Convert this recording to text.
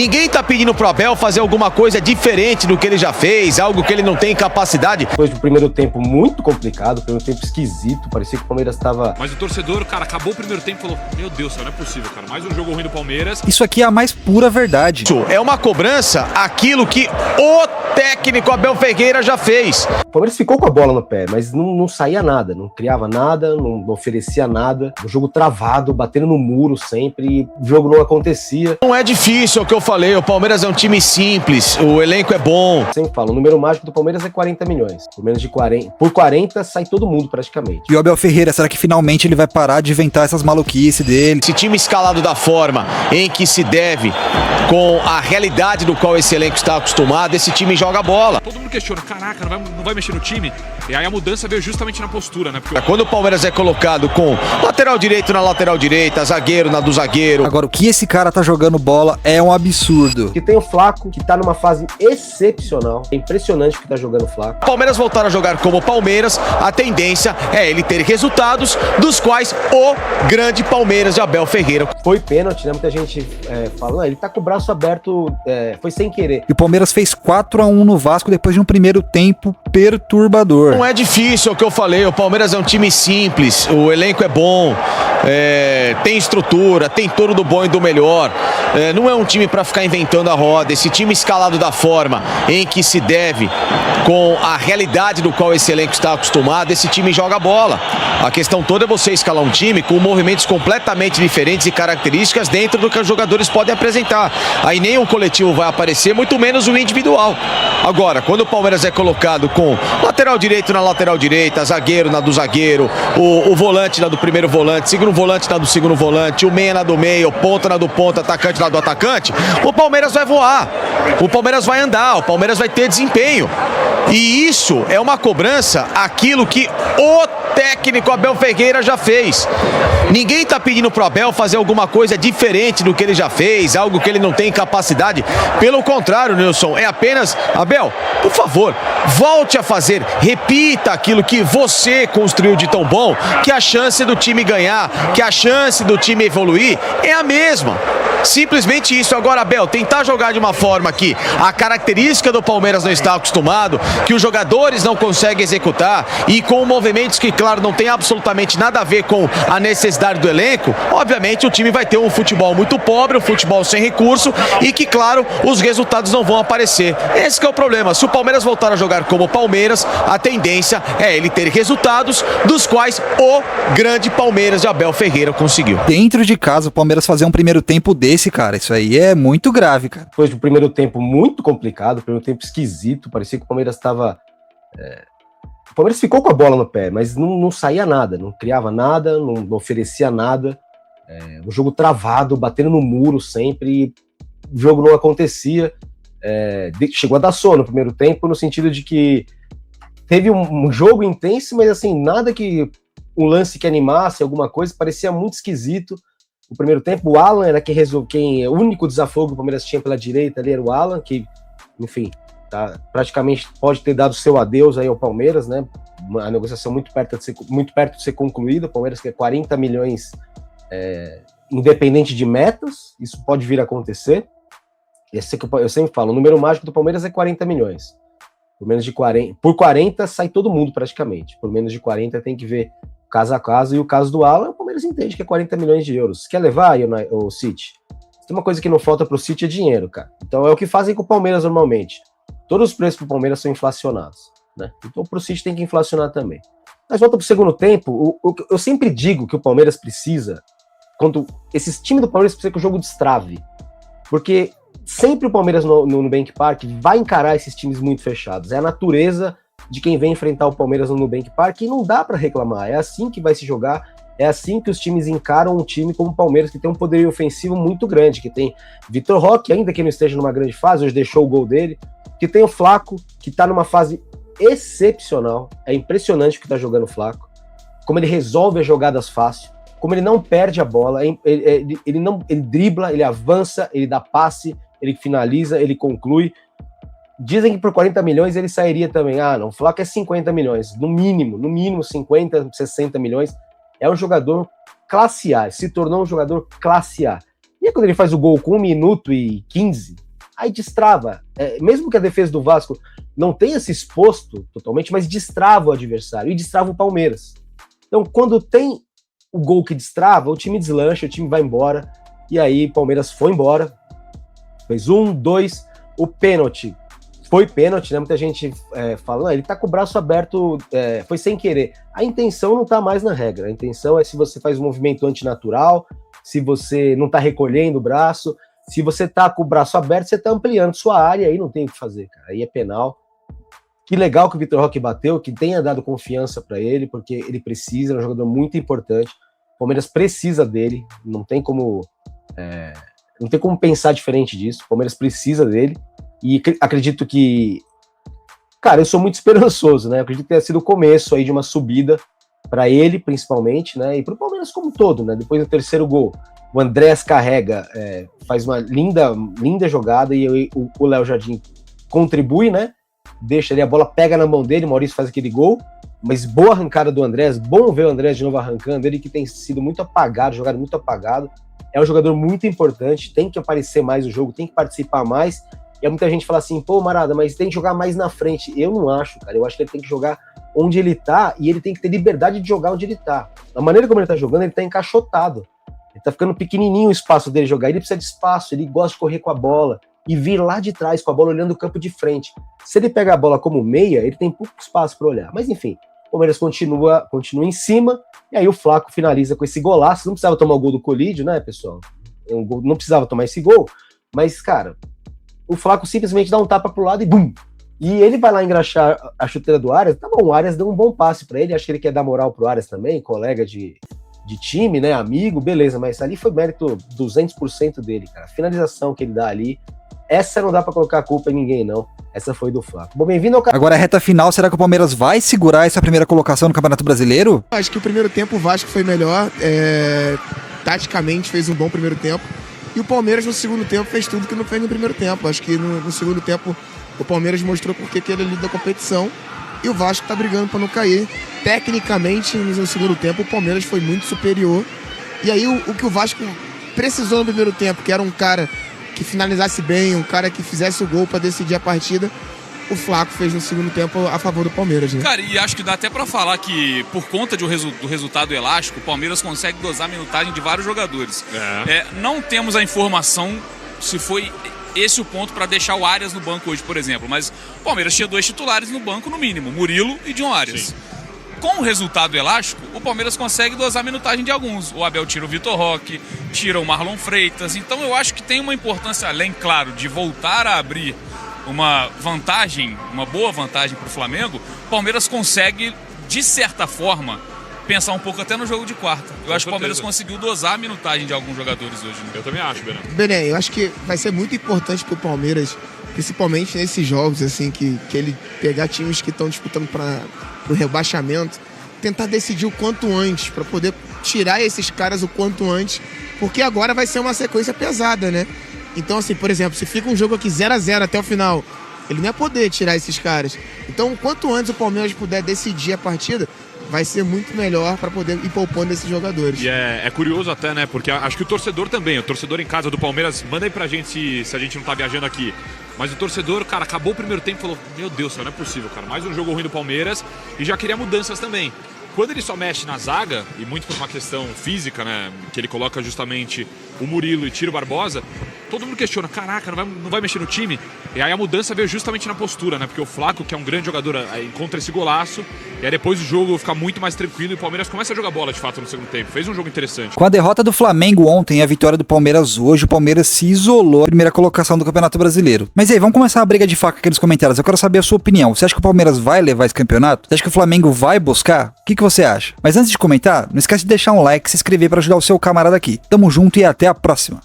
Ninguém tá pedindo pro Abel fazer alguma coisa diferente do que ele já fez, algo que ele não tem capacidade. Depois do primeiro tempo muito complicado, primeiro tempo esquisito, parecia que o Palmeiras tava... Mas o torcedor, cara, acabou o primeiro tempo e falou, meu Deus, não é possível, cara, mais um jogo ruim do Palmeiras. Isso aqui é a mais pura verdade. Isso é uma cobrança, aquilo que o técnico Abel Ferreira já fez. O Palmeiras ficou com a bola no pé, mas não saía nada, não criava nada, não oferecia nada. O jogo travado, batendo no muro sempre, o jogo não acontecia. Não é difícil, é o que eu falei, o Palmeiras é um time simples, o elenco é bom. Sempre falo, o número mágico do Palmeiras é 40 milhões. Por menos de 40, por 40 sai todo mundo praticamente. E o Abel Ferreira, será que finalmente ele vai parar de inventar essas maluquices dele? Esse time escalado da forma em que se deve, com a realidade do qual esse elenco está acostumado, esse time joga bola. Todo mundo questiona, caraca, não vai mexer no time? E aí a mudança veio justamente na postura, né? Porque... Quando o Palmeiras é colocado com lateral direito na lateral direita, zagueiro na do zagueiro. Agora, o que esse cara tá jogando bola é um absurdo. Que tem o Flaco, que tá numa fase excepcional. É impressionante o que tá jogando o Flaco. O Palmeiras voltar a jogar como o Palmeiras, a tendência é ele ter resultados dos quais o grande Palmeiras de Abel Ferreira. Foi pênalti, né? Muita gente falando, ele tá com o braço aberto, foi sem querer. E o Palmeiras fez 4-1 no Vasco depois de um primeiro tempo perturbador. Não é difícil, é o que eu falei, o Palmeiras é um time simples, o elenco é bom, tem estrutura, tem tudo do bom e do melhor. Não é um time para ficar inventando a roda, esse time escalado da forma em que se deve, com a realidade do qual esse elenco está acostumado, esse time joga bola. A questão toda é você escalar um time com movimentos completamente diferentes e características dentro do que os jogadores podem apresentar. Aí nem o coletivo vai aparecer, muito menos o individual. Agora, quando o Palmeiras é colocado com lateral direito na lateral direita, zagueiro na do zagueiro, o volante na do primeiro volante, segundo volante na do segundo volante, o meia na do meio, ponta na do ponta, atacante na do atacante, o Palmeiras vai voar, o Palmeiras vai andar, o Palmeiras vai ter desempenho. E isso é uma cobrança, aquilo que o técnico Abel Ferreira já fez. Ninguém tá pedindo pro Abel fazer alguma coisa diferente do que ele já fez, algo que ele não tem capacidade. Pelo contrário, Nilson, é apenas, Abel, por favor, volte a fazer, repita aquilo que você construiu de tão bom, que a chance do time ganhar, que a chance do time evoluir é a mesma. Simplesmente isso. Agora, Abel, tentar jogar de uma forma que a característica do Palmeiras não está acostumado, que os jogadores não conseguem executar e com movimentos que, claro, não tem absolutamente nada a ver com a necessidade do elenco, obviamente o time vai ter um futebol muito pobre, um futebol sem recurso e que, claro, os resultados não vão aparecer. Esse que é o problema. Se o Palmeiras voltar a jogar como o Palmeiras, a tendência é ele ter resultados dos quais o grande Palmeiras de Abel Ferreira conseguiu. Dentro de casa, o Palmeiras fazer um primeiro tempo desse, cara, isso aí é muito grave, cara. Depois do primeiro tempo muito complicado, primeiro tempo esquisito, parecia que o Palmeiras tava... O Palmeiras ficou com a bola no pé, mas não saía nada, não criava nada, não oferecia nada. O jogo travado, batendo no muro sempre, o jogo não acontecia. Chegou a dar sono no primeiro tempo, no sentido de que teve um jogo intenso, mas assim, nada que um lance que animasse, alguma coisa, parecia muito esquisito. O primeiro tempo, o Alan era o único desafogo que o Palmeiras tinha pela direita ali era o Alan, que, enfim, praticamente pode ter dado seu adeus aí ao Palmeiras, né? A negociação muito perto de ser concluída. O Palmeiras quer 40 milhões independente de metas, isso pode vir a acontecer. Eu sempre falo, o número mágico do Palmeiras é 40 milhões. Por menos de 40, por 40 sai todo mundo praticamente. Por menos de 40 tem que ver caso a caso, e o caso do Alan, o Palmeiras entende que é 40 milhões de euros. Quer levar o City? Tem uma coisa que não falta pro City, é dinheiro, cara. Então é o que fazem com o Palmeiras normalmente. Todos os preços pro Palmeiras são inflacionados, né? Então pro City tem que inflacionar também. Mas volta pro segundo tempo, eu sempre digo que o Palmeiras precisa, quando esses times do Palmeiras precisam que o jogo destrave. Porque sempre o Palmeiras no Nubank Park vai encarar esses times muito fechados. É a natureza de quem vem enfrentar o Palmeiras no Nubank Park, e não dá para reclamar. É assim que vai se jogar, é assim que os times encaram um time como o Palmeiras, que tem um poderio ofensivo muito grande, que tem Vitor Roque, ainda que não esteja numa grande fase, hoje deixou o gol dele, que tem o Flaco, que tá numa fase excepcional. É impressionante o que tá jogando o Flaco, como ele resolve as jogadas fácil, como ele não perde a bola, ele dribla, ele avança, ele dá passe, ele finaliza, ele conclui. Dizem que por 40 milhões ele sairia também. Não, o Flaco é 50 milhões, no mínimo 50, 60 milhões. É um jogador classe A, se tornou um jogador classe A. E aí, quando ele faz o gol com 1 minuto e 15, aí destrava. Mesmo que a defesa do Vasco não tenha se exposto totalmente, mas destrava o adversário e destrava o Palmeiras. Então, quando tem o gol que destrava, o time deslancha, o time vai embora. E aí, o Palmeiras foi embora. Fez 1, 2, o pênalti. Foi pênalti, né? Muita gente fala, ele tá com o braço aberto, foi sem querer. A intenção não tá mais na regra. A intenção é se você faz um movimento antinatural, se você não tá recolhendo o braço, se você tá com o braço aberto, você tá ampliando sua área, aí não tem o que fazer, cara. Aí é penal. Que legal que o Vitor Roque bateu, que tenha dado confiança para ele, porque ele precisa, é um jogador muito importante. O Palmeiras precisa dele, não tem como pensar diferente disso. O Palmeiras precisa dele. E acredito que... Cara, eu sou muito esperançoso, né? Eu acredito que tenha sido o começo aí de uma subida para ele, principalmente, né? E para o Palmeiras como um todo, né? Depois do terceiro gol, o Andrés carrega, faz uma linda jogada e o Léo Jardim contribui, né? Deixa ali, a bola pega na mão dele, o Maurício faz aquele gol, mas boa arrancada do Andrés, bom ver o Andrés de novo arrancando, ele que tem sido muito apagado, jogado muito apagado, é um jogador muito importante, tem que aparecer mais no jogo, tem que participar mais. E aí muita gente fala assim, pô, Marada, mas tem que jogar mais na frente. Eu não acho, cara. Eu acho que ele tem que jogar onde ele tá e ele tem que ter liberdade de jogar onde ele tá. Da maneira como ele tá jogando, ele tá encaixotado. Ele tá ficando pequenininho o espaço dele jogar. Ele precisa de espaço, ele gosta de correr com a bola e vir lá de trás com a bola olhando o campo de frente. Se ele pega a bola como meia, ele tem pouco espaço para olhar. Mas enfim, o Palmeiras continua em cima e aí o Flaco finaliza com esse golaço. Não precisava tomar o gol do Colídio, né, pessoal? Não precisava tomar esse gol, mas, cara... O Flaco simplesmente dá um tapa pro lado e bum! E ele vai lá engraxar a chuteira do Arias. Tá bom, o Arias deu um bom passe pra ele. Acho que ele quer dar moral pro Arias também, colega de time, né? Amigo, beleza. Mas ali foi mérito 200% dele, cara. A finalização que ele dá ali. Essa não dá pra colocar a culpa em ninguém, não. Essa foi do Flaco. Bom, bem-vindo ao... Agora a reta final, será que o Palmeiras vai segurar essa primeira colocação no Campeonato Brasileiro? Acho que o primeiro tempo o Vasco foi melhor. Taticamente fez um bom primeiro tempo. E o Palmeiras no segundo tempo fez tudo que não fez no primeiro tempo. Acho que no segundo tempo o Palmeiras mostrou porque que ele é líder da competição e o Vasco tá brigando para não cair. Tecnicamente, no segundo tempo, o Palmeiras foi muito superior. E aí o que o Vasco precisou no primeiro tempo, que era um cara que finalizasse bem, um cara que fizesse o gol para decidir a partida, o Flaco fez no segundo tempo a favor do Palmeiras, né? Cara, e acho que dá até pra falar que, por conta do resultado elástico, o Palmeiras consegue dosar a minutagem de vários jogadores. Não temos a informação se foi esse o ponto pra deixar o Arias no banco hoje, por exemplo, mas o Palmeiras tinha 2 titulares no banco, no mínimo, Murilo e John Arias. Sim. Com o resultado elástico, o Palmeiras consegue dosar a minutagem de alguns. O Abel tira o Vitor Roque, tira o Marlon Freitas, então eu acho que tem uma importância, além, claro, de voltar a abrir uma boa vantagem para o Flamengo, o Palmeiras consegue, de certa forma, pensar um pouco até no jogo de quarta. Eu acho que o Palmeiras conseguiu dosar a minutagem de alguns jogadores hoje. Né? Eu também acho, Bené. Bené, eu acho que vai ser muito importante para o Palmeiras, principalmente nesses jogos, assim, que ele pegar times que estão disputando para o rebaixamento, tentar decidir o quanto antes, para poder tirar esses caras o quanto antes, porque agora vai ser uma sequência pesada, né? Então, assim, por exemplo, se fica um jogo aqui 0-0 até o final, ele não ia poder tirar esses caras. Então, quanto antes o Palmeiras puder decidir a partida, vai ser muito melhor para poder ir poupando esses jogadores. E é curioso até, né? Porque acho que o torcedor também, o torcedor em casa do Palmeiras, manda aí pra gente se a gente não tá viajando aqui. Mas o torcedor, cara, acabou o primeiro tempo e falou, meu Deus, não é possível, cara. Mais um jogo ruim do Palmeiras e já queria mudanças também. Quando ele só mexe na zaga, e muito por uma questão física, né? Que ele coloca justamente o Murilo e tira o Barbosa, todo mundo questiona, caraca, não vai mexer no time? E aí a mudança veio justamente na postura, né? Porque o Flaco, que é um grande jogador, encontra esse golaço, e aí depois o jogo fica muito mais tranquilo e o Palmeiras começa a jogar bola, de fato, no segundo tempo. Fez um jogo interessante. Com a derrota do Flamengo ontem e a vitória do Palmeiras hoje, o Palmeiras se isolou na primeira colocação do Campeonato Brasileiro. Mas aí, vamos começar a briga de faca aqui nos comentários. Eu quero saber a sua opinião. Você acha que o Palmeiras vai levar esse campeonato? Você acha que o Flamengo vai buscar? O que você acha? Mas antes de comentar, não esquece de deixar um like e se inscrever para ajudar o seu camarada aqui. Tamo junto e até a próxima.